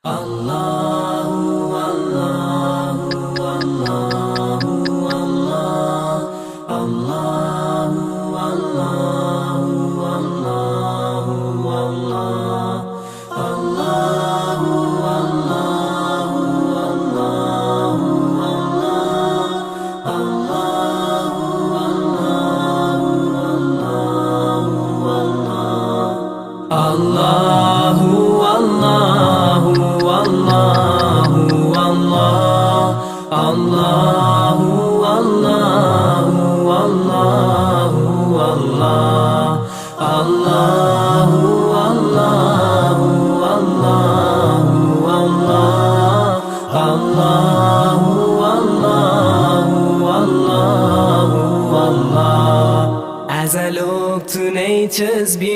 Allahu Allahu Allahu Allah Allahu Allahu Allahu Allah Allahu Allahu Allahu As I look to nature's beauty,